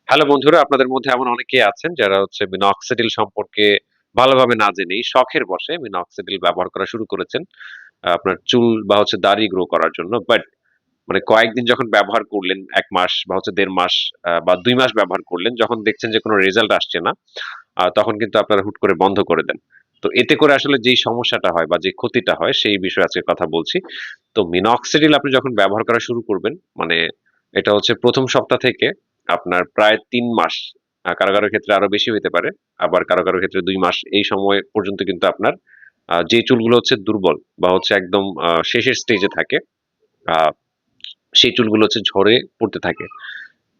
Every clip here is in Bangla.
হ্যালো বন্ধুরা, আপনাদের মধ্যে এমন অনেকেই আছেন যারা হচ্ছে মিনক্সিডিল সম্পর্কে ভালোভাবে না জেনেই শখের বশে মিনক্সিডিল ব্যবহার করা শুরু করেছেন। আপনার চুল বা হচ্ছে দাড়ি গ্রো করার জন্য। বাট মানে কয়েকদিন যখন ব্যবহার করলেন ১ মাস বা হচ্ছে ১.৫ মাস বা ২ মাস ব্যবহার করলেন, যখন দেখছেন যে কোনো রেজাল্ট আসছে না, তখন কিন্তু আপনারা হুট করে বন্ধ করে দেন। তো এতে করে আসলে যেই সমস্যাটা হয় বা যে ক্ষতিটা হয় সেই বিষয়ে আজকে কথা বলছি। তো মিনক্সিডিল আপনি যখন ব্যবহার করা শুরু করবেন, মানে এটা হচ্ছে ১ম সপ্তাহ থেকে আপনার প্রায় ৩ মাস, কারো ক্ষেত্রে আরো বেশি হইতে পারে। আবার কারো ক্ষেত্রে ২ মাস এই সময় পর্যন্ত কিন্তু আপনার যে চুলগুলো হচ্ছে দুর্বল বা হচ্ছে একদম শেষের স্টেজে থাকে, আ সেই চুলগুলো হচ্ছে ঝরে পড়তে থাকে।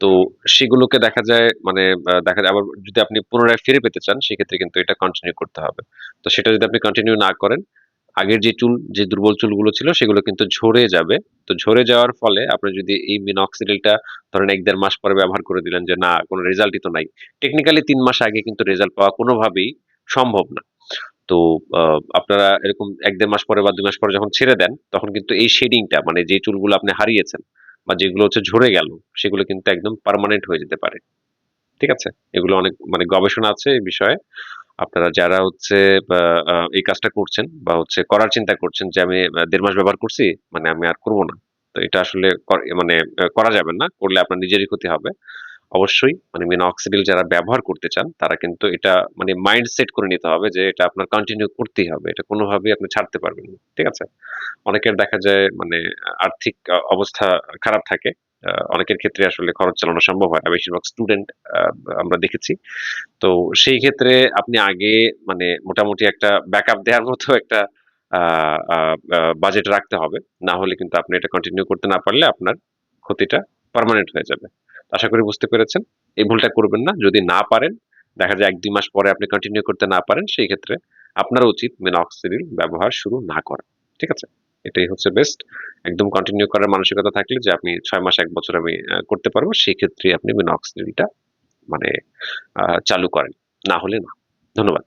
তো সেগুলোকে দেখা যায় মানে দেখা যায় আবার যদি আপনি পুনরায় ফিরে পেতে চান সেক্ষেত্রে কিন্তু এটা কন্টিনিউ করতে হবে। তো সেটা যদি আপনি কন্টিনিউ না করেন, আগের যে দুর্বল চুলগুলো ছিল সেগুলো কিন্তু ঝরে যাবে। তো ঝরে যাওয়ার ফলে আপনি যদি এই মিনক্সিডিলটা ধরেন ১-১.৫ মাস পরে ব্যবহার করে দিলেন যে না কোন রেজাল্টই তো নাই। টেকনিক্যালি ৩ মাস আগে কিন্তু রেজাল্ট পাওয়া কোনোভাবেই সম্ভব না। তো আ আপনারা এরকম ১-১.৫ মাস পরে বা ২ মাস পরে যখন ছেড়ে দেন, তখন কিন্তু এই শেডিংটা মানে যে চুলগুলো আপনি হারিয়েছেন বা যেগুলো হচ্ছে ঝরে গেল, সেগুলো কিন্তু একদম পার্মানেন্ট হয়ে যেতে পারে। ঠিক আছে? এগুলো অনেক মানে গবেষণা আছে এই বিষয়ে। আপনারা যারা হচ্ছে বা এই কাজটা করছেন বা হচ্ছে করার চিন্তা করছেন যে আমি ১.৫ মাস ব্যবহার করছি, মানে আমি আর করব না। তো এটা আসলে মানে করা যাবে না। করলে আপনার নিজেরই ক্ষতি হবে। অবশ্যই মানে মিনক্সিডিল যারা ব্যবহার করতে চান, তারা কিন্তু এটা মানে মাইন্ড সেট করে নিতে হবে যে এটা আপনার কন্টিনিউ করতেই হবে। এটা কোনোভাবেই আপনি ছাড়তে পারবেন না। ঠিক আছে? অনেকের দেখা যায় মানে আর্থিক অবস্থা খারাপ থাকে। অনেকের ক্ষেত্রে আসলে খরচ চালানো সম্ভব হয় না। বেশিরভাগ স্টুডেন্ট আ আমরা দেখেছি। তো সেই ক্ষেত্রে আপনি আগে মানে মোটামুটি একটা ব্যাকআপ দেওয়ার মতো একটা আ আ আ বাজেট রাখতে হবে। না হলে কিন্তু আপনি এটা কন্টিনিউ করতে না পারলে আপনার ক্ষতিটা পার্মানেন্ট হয়ে যাবে। আশা করি বুঝতে পেরেছেন। এই ভুলটা করবেন না। যদি না পারেন, দেখা যায় ১-২ মাস পরে আপনি কন্টিনিউ করতে না পারেন, সেই ক্ষেত্রে আপনার উচিত মিনক্সিডিল ব্যবহার শুরু না করা। ঠিক আছে? এটাই হচ্ছে বেস্ট। একদম কন্টিনিউ করার মানসিকতা থাকলে যে আপনি ৬ মাস ১ বছর আমি করতে পারবো, সেক্ষেত্রে আপনি মিনক্সিডিলটা মানে চালু করেন। না হলে না। ধন্যবাদ।